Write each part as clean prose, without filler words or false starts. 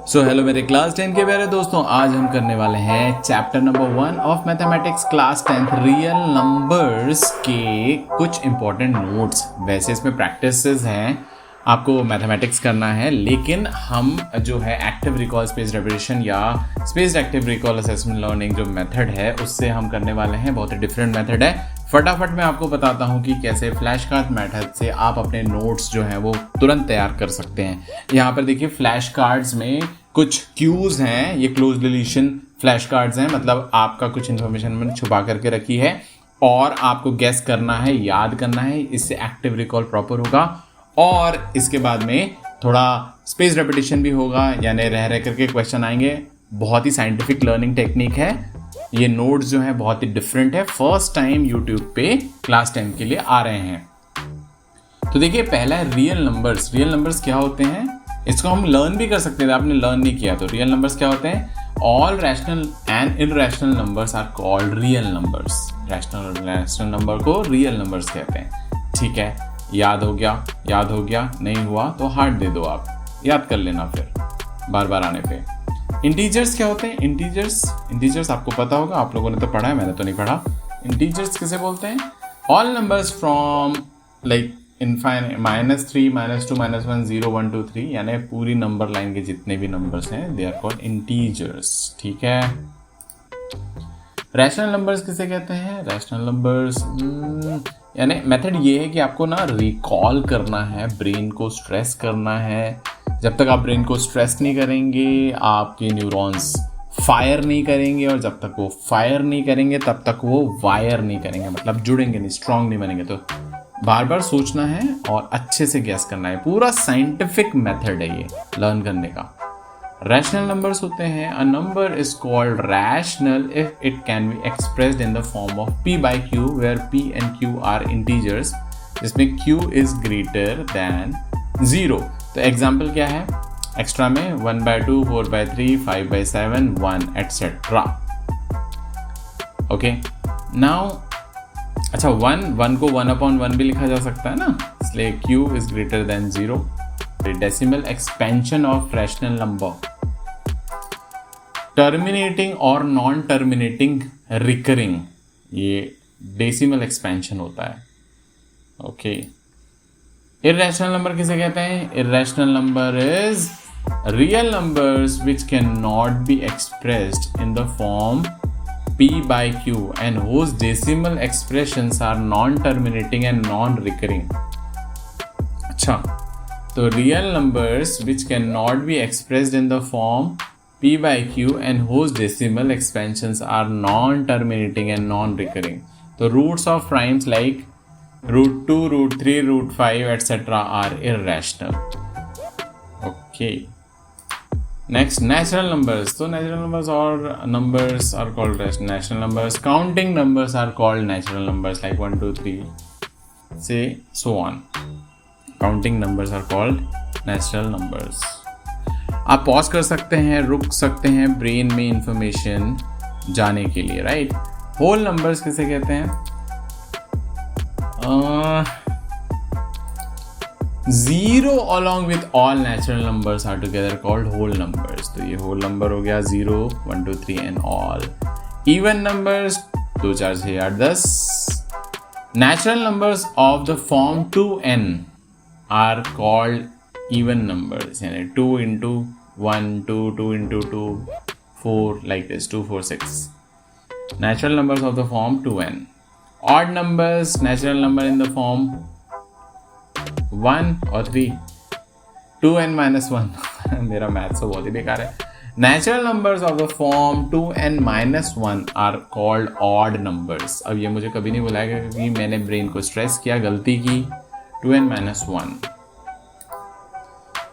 So hello मेरे class 10 के प्यारे दोस्तों, आज हम करने वाले हैं chapter number 1 of mathematics class 10th real numbers के कुछ इंपॉर्टेंट नोट्स। वैसे इसमें प्रैक्टिसेस हैं, आपको मैथमेटिक्स करना है, लेकिन हम जो है एक्टिव रिकॉल स्पेस रेपिटेशन या space active recall assessment learning जो मेथड है उससे हम करने वाले हैं। बहुत ही डिफरेंट मेथड है। फटाफट मैं आपको बताता हूँ कि कैसे फ्लैश कार्ड मेथड से आप अपने नोट्स जो हैं वो तुरंत तैयार कर सकते हैं। यहाँ पर देखिए फ्लैश कार्ड्स में कुछ क्यूज हैं, ये क्लोज डिलीशन फ्लैश कार्ड्स हैं, मतलब आपका कुछ इन्फॉर्मेशन मैंने छुपा करके रखी है और आपको गेस करना है, याद करना है, इससे एक्टिव रिकॉल प्रॉपर होगा। और इसके बाद में थोड़ा स्पेस रेपिटेशन भी होगा, यानी रह रह करके क्वेश्चन आएंगे। बहुत ही साइंटिफिक लर्निंग टेक्निक है। ये नोट्स जो है बहुत ही डिफरेंट है, फर्स्ट टाइम यूट्यूब पे क्लास 10 के लिए आ रहे हैं। तो देखिए पहला है रियल नंबर्स। रियल नंबर्स क्या होते हैं, इसको हम लर्न भी कर सकते हैं, आपने लर्न नहीं किया तो। रियल नंबर्स क्या होते हैं? All rational and irrational numbers are called real numbers. Rational और इररेशनल नंबर को रियल नंबर्स कहते हैं। ठीक है, याद हो गया? याद हो गया? नहीं हुआ तो हार्ट दे दो, आप याद कर लेना फिर बार बार आने पे। इंटीजर्स क्या होते हैं? इंटीजर्स आपको पता होगा, आप लोगों ने तो पढ़ा है, मैंने तो नहीं पढ़ा। इंटीजर्स किसे बोलते हैं? All numbers from like infinite -3 -2 -1 0 1 2 3, यानी पूरी नंबर लाइन के जितने भी नंबर्स हैं दे आर कॉल्ड इंटीजर्स। ठीक है। रैशनल नंबर्स किसे कहते हैं? रैशनल नंबर्स यानी मेथड ये है कि आपको ना रिकॉल करना है, ब्रेन को स्ट्रेस करना है। जब तक आप ब्रेन को स्ट्रेस नहीं करेंगे आपके न्यूरॉन्स फायर नहीं करेंगे, और जब तक वो फायर नहीं करेंगे तब तक वो वायर नहीं करेंगे, मतलब जुड़ेंगे नहीं, स्ट्रांग नहीं बनेंगे। तो बार बार सोचना है और अच्छे से गैस करना है। पूरा साइंटिफिक मेथड है ये लर्न करने का। रैशनल नंबर्स होते हैं, a number is called rational if it can be expressed in the form of p by q, where p and q are integers, जिसमें q इज ग्रेटर देन 0। तो example क्या है extra में? 1/2, 4/3, 5/7, 1 etcetera. Okay, now अच्छा 1 को 1/1 भी लिखा जा सकता है ना, इसलिए q is greater than 0। Decimal expansion of rational number, terminating और नॉन टर्मिनेटिंग रिकरिंग, ये डेसिमल एक्सपेंशन होता है। ओके। इररेशनल नंबर किसे कहते हैं? Irrational number is real numbers which can not be expressed in the form p by q and whose decimal expressions are non-terminating and non-recurring। अच्छा, तो real numbers which can not be expressed in the form p by q and whose decimal expansions are non-terminating and non-recurring। तो roots of primes like √2, √3, √5 etc. are irrational। Okay, next natural numbers। तो natural numbers और numbers are called natural numbers। counting numbers are called natural numbers like 1 2 3 say so on। counting numbers are called natural numbers। आप pause कर सकते हैं, रुक सकते हैं brain में इंफॉर्मेशन जाने के लिए, राइट। होल नंबर्स किसे कहते हैं? 0 along with all natural numbers are together called whole numbers। तो ये whole number हो गया 0 1 2 3 and all। even numbers 2 4 6 8 10। natural numbers of the form 2n are called even numbers, यानी 2 into 1 2 2 into 2 4 like this 2 4 6। natural numbers of the form 2n। odd numbers, natural number in the form 1 और 3, 2n minus 1 मेरा maths तो बहुत ही बेकार है। natural numbers of the form 2n minus 1 are called odd numbers। अब ये मुझे कभी नहीं बुलाएगा क्योंकि मैंने ब्रेन को स्ट्रेस किया, गलती की। 2n minus 1।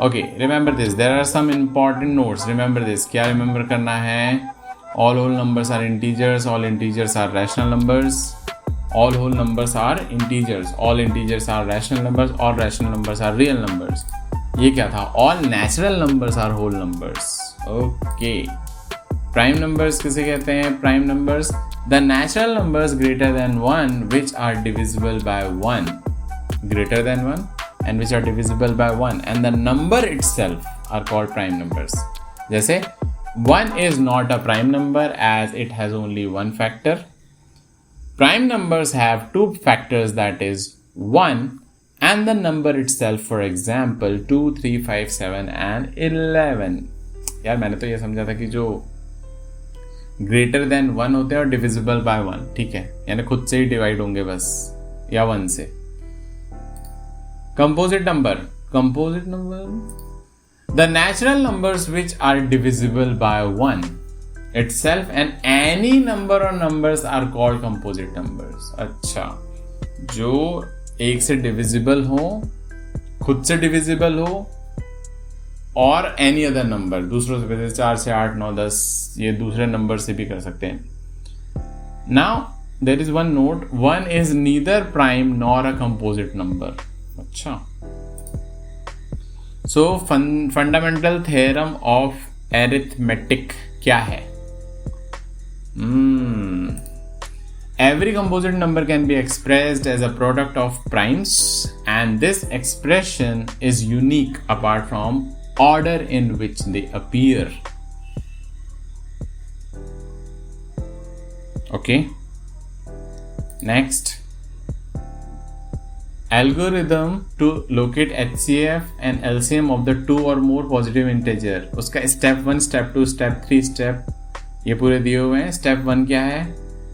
okay, remember this, there are some important notes। remember this, क्या remember करना है? all whole numbers are integers, all integers are rational numbers, all whole numbers are integers, all integers are rational numbers, all rational numbers are real numbers। ये क्या था? all natural numbers are whole numbers। okay, prime numbers किसे कहते हैं? prime numbers the natural numbers greater than 1 which are divisible by 1, greater than 1 and which are divisible by 1 and the number itself are called prime numbers। जैसे 1 is not a prime number as it has only one factor. Prime numbers have two factors, that is 1 and the number itself, for example 2, 3, 5, 7 and 11. यार मैंने तो ये समझा था कि जो greater than 1 होते हैं और डिविजिबल बाय 1, ठीक है, यानी खुद से ही डिवाइड होंगे बस, या 1 से. Composite number the natural numbers which are divisible by 1 itself and any number or numbers are called composite numbers. अच्छा, जो एक से डिविजिबल हो, खुद से डिविजिबल हो, और एनी अदर नंबर, दूसरों से, जैसे 4 से 8, 9, 10, ये दूसरे नंबर से भी कर सकते हैं. Now there is one note, 1 is neither prime nor a composite number. अच्छा, so fundamental theorem of arithmetic क्या है? Every composite number can be expressed as a product of primes, and this expression is unique apart from order in which they appear. Okay, next, algorithm to locate HCF and LCM of the two or more positive integer. उसका step 1, step 2, step 3 step ये पूरे दिए हुए हैं. step 1 क्या है?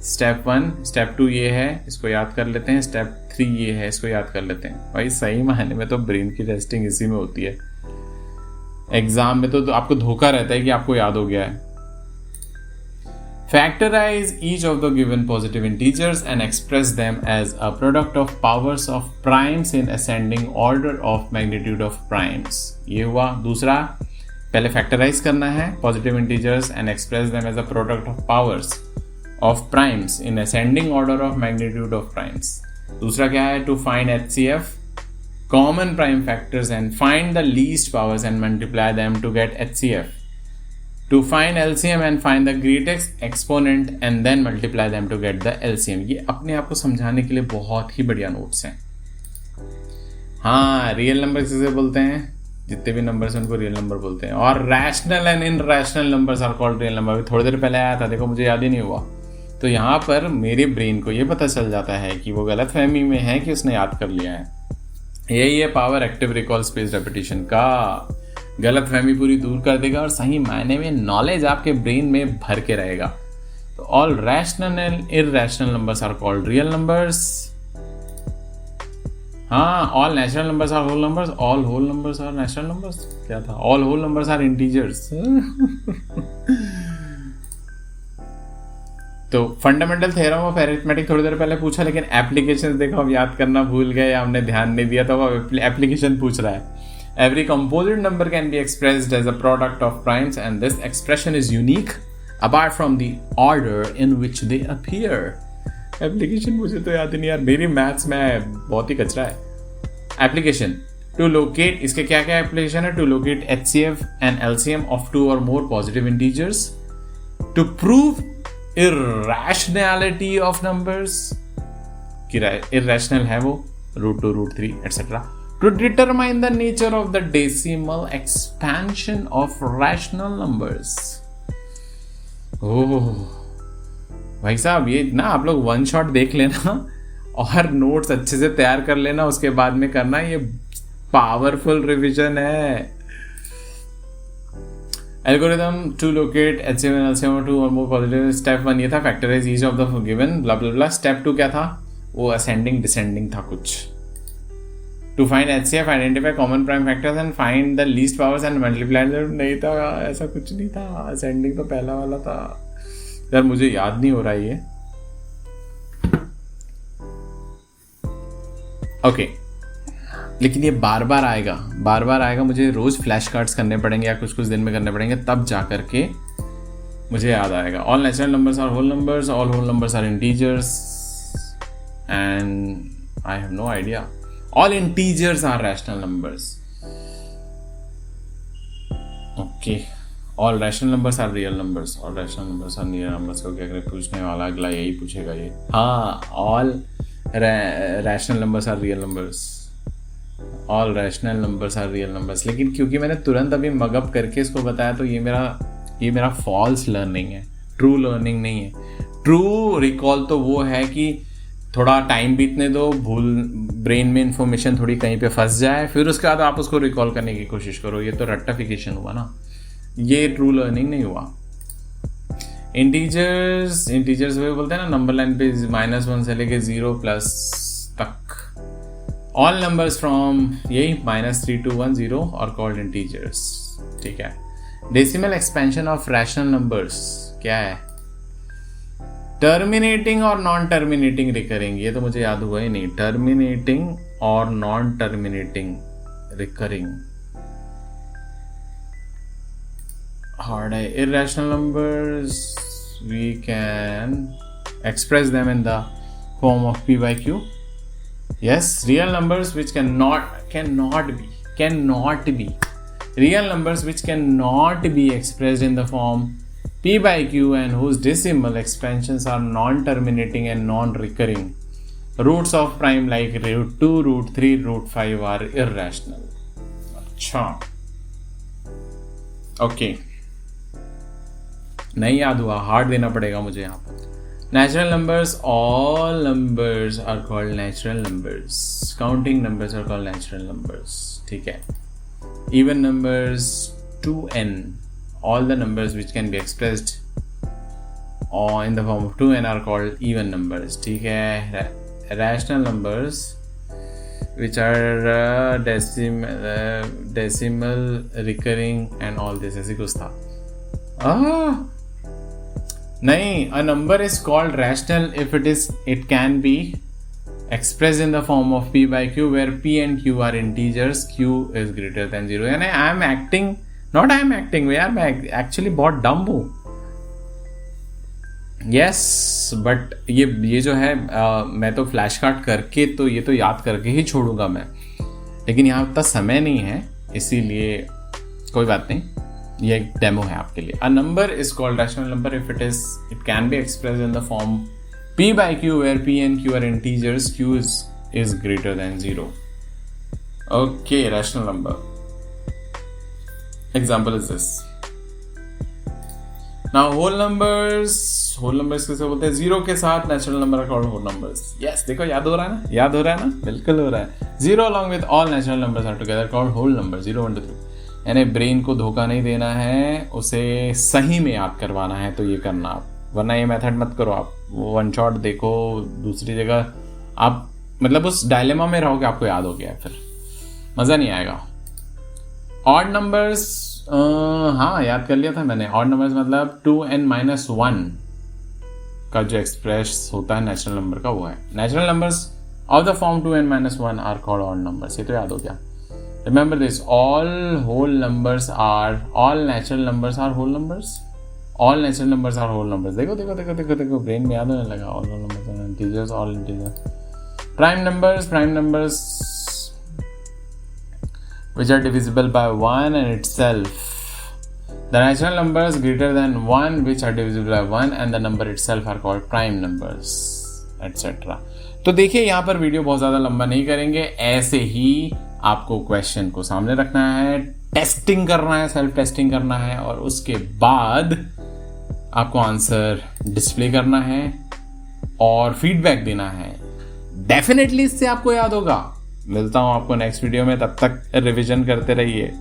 step 1, step 2 ये है, इसको याद कर लेते हैं. step 3 ये है, इसको याद कर लेते हैं. भाई सही मायने में तो ब्रेन की टेस्टिंग इसी में होती है. एग्जाम में तो आपको धोखा रहता है कि आपको याद हो गया है. Factorize each of the given positive integers and express them as a product of powers of primes in ascending order of magnitude of primes. ये हुआ दूसरा. पहले फैक्टराइज करना है positive integers and express them as a product of powers of primes in ascending order of magnitude of primes. दूसरा क्या है? To find HCF, common prime factors, and find the least powers and multiply them to get HCF. To find LCM and find the greatest exponent and then multiply them to get the LCM. ये अपने आप को समझाने के लिए बहुत ही बढ़िया notes हैं. हाँ, रियल नंबर किसे बोलते हैं? जितने भी नंबर्स हैं उनको रियल नंबर बोलते हैं. और rational and irrational numbers are called real number. थोड़ी देर पहले आया था, देखो मुझे याद ही नहीं हुआ. तो यहाँ पर मेरे ब्रेन को ये पता चल जाता है कि वो गलत फहमी में है कि उसने याद कर लिया है. यही है power active recall space repetition का. गलत फहमी पूरी दूर कर देगा और सही मायने में नॉलेज आपके ब्रेन में भर के रहेगा. तो all rational and irrational numbers are called real numbers. हाँ, all natural numbers are whole numbers. All whole numbers are natural numbers. क्या था? All whole numbers are integers. तो फंडामेंटल थ्योरम ऑफ अरिथमेटिक थोड़ी देर पहले पूछा, लेकिन एप्लीकेशंस देखो हम याद करना भूल गए, हमने ध्यान नहीं दिया, तो अब एप्लीकेशन पूछ रहा है. Every composite number can be expressed as a product of primes, and this expression is unique apart from the order in which they appear. Application मुझे तो याद ही नहीं यार, मेरी मैथ्स में बहुत ही कचरा है. Application to locate, इसके क्या क्या एप्लीकेशन है? To locate HCF and LCM of two or more positive integers, to prove irrationality of numbers, कि irrational है वो, √2, √3 etc. To determine the nature of the decimal expansion of rational numbers. ओह भाई साहब, ये ना आप लोग वन शॉट देख लेना और नोट्स अच्छे से तैयार कर लेना, उसके बाद में करना. ये पावरफुल रिवीजन है. Algorithm to locate HCF and LCM two और मोर पॉजिटिव. स्टेप 1 ये था, factorise each of the given blah blah blah. Step 2 क्या था? वो असेंडिंग डिसेंडिंग था कुछ. To find HCF, identify common prime factors and find the least powers and multiply them. नहीं था, ऐसा कुछ नहीं था. Ascending तो पहला वाला था यार, मुझे याद नहीं हो रहा ये. ओके, लेकिन ये बार बार आएगा. मुझे रोज फ्लैश कार्ड्स करने पड़ेंगे या कुछ दिन में करने पड़ेंगे, तब जा करके मुझे याद आएगा. All natural numbers are whole numbers. All whole numbers are integers. And I have no idea. All integers are rational numbers. Okay. All rational numbers are real numbers. All rational numbers are real numbers. को क्या करे पूछने वाला अगला यही पूछेगा ये. हाँ, all rational numbers are real numbers. All rational numbers are real numbers. लेकिन क्योंकि मैंने तुरंत अभी मगअप करके इसको बताया तो ये मेरा फॉल्स लर्निंग है, ट्रू लर्निंग नहीं है। ट्रू रिकॉल तो वो है कि थोड़ा टाइम बीतने दो, ब्रेन में इंफॉर्मेशन थोड़ी कहीं पे फंस जाए, फिर उसके बाद आप उसको रिकॉल करने की कोशिश करो। ये तो रट्टाफिकेशन हुआ ना, ये ट्रू लर्निंग नहीं हुआ। इंटीजर्स वे बोलते हैं ना, नंबर लाइन पे -1 से लेके 0+ तक ऑल नंबर्स फ्रॉम यही -3 to 1 0 और कॉल्ड इंटीजर्स। ठीक है। Decimal expansion of rational numbers क्या है? टर्मिनेटिंग और नॉन टर्मिनेटिंग रिकरिंग, ये तो मुझे याद हुआ ही नहीं। टर्मिनेटिंग और नॉन टर्मिनेटिंग रिकरिंग हार्ड है। Irrational numbers we can express them in the form of p/q। yes, real numbers which cannot be real numbers which cannot be expressed in the form p/q and whose decimal expansions are non-terminating and non-recurring. Roots of prime like √2, √3, √5 are irrational. अच्छा, okay, नहीं याद हुआ, hard देना पड़ेगा मुझे यहाँ पर। Natural numbers, all numbers are called natural numbers. Counting numbers are called natural numbers. ठीक है। Even numbers 2n, all the numbers which can be expressed in the form of 2n are called even numbers. ठीक है। Rational numbers which are decimal, recurring and all this, ऐसे कुछ था। नहीं, a number is called rational if it can be expressed in the form of p/q where p and q are integers, q is greater than 0. यानी I am acting यार, मैं actually बहुत dumb हूँ। yes, but ये जो है मैं तो फ्लैश कार्ड करके तो ये तो याद करके ही छोड़ूंगा मैं, लेकिन यहाँ उतना समय नहीं है, इसीलिए कोई बात नहीं, ये एक डेमो है आपके लिए। अ number is called rational number if it can be expressed in the form p/q where p and q are integers, q is greater than 0. Okay, rational number example is this. Now whole numbers किसे बोलते हैं? 0 के साथ natural number are called whole numbers. Yes, देखो याद हो रहा है ना, बिल्कुल हो रहा है। 0 along with all natural numbers are together called whole number, 0 1 2 3। यानी ब्रेन को धोखा नहीं देना है, उसे सही में याद करवाना है, तो ये करना आप, वरना ये मेथड मत करो। आप वन शॉट देखो, दूसरी जगह आप मतलब उस डायलेमा में रहोगे, आपको याद हो गया, फिर मज़ा नहीं आएगा। ऑड नंबर्स, हाँ याद कर लिया था मैंने। ऑड नंबर्स मतलब 2n-1 का जो एक्सप्रेस होता है नेचुरल नंबर का, वो है। Natural numbers of the form 2n-1 are called odd numbers. ये तो याद हो गया। Remember this, all natural numbers are whole numbers. All natural numbers are whole numbers. देखो ब्रेन में याद होने लगा। All numbers are integers, all integers. Prime numbers which are divisible by 1 and itself. The natural numbers greater than 1 which are divisible by 1 and the number itself are called prime numbers, etc. तो देखिए, यहाँ पर video बहुत ज़्यादा लंबा नहीं करेंगे, ऐसे ही आपको क्वेश्चन को सामने रखना है, टेस्टिंग करना है, सेल्फ टेस्टिंग करना है, और उसके बाद आपको आंसर डिस्प्ले करना है और फीडबैक देना है। डेफिनेटली इससे आपको याद होगा। मिलता हूं आपको नेक्स्ट वीडियो में, तब तक रिवीजन करते रहिए।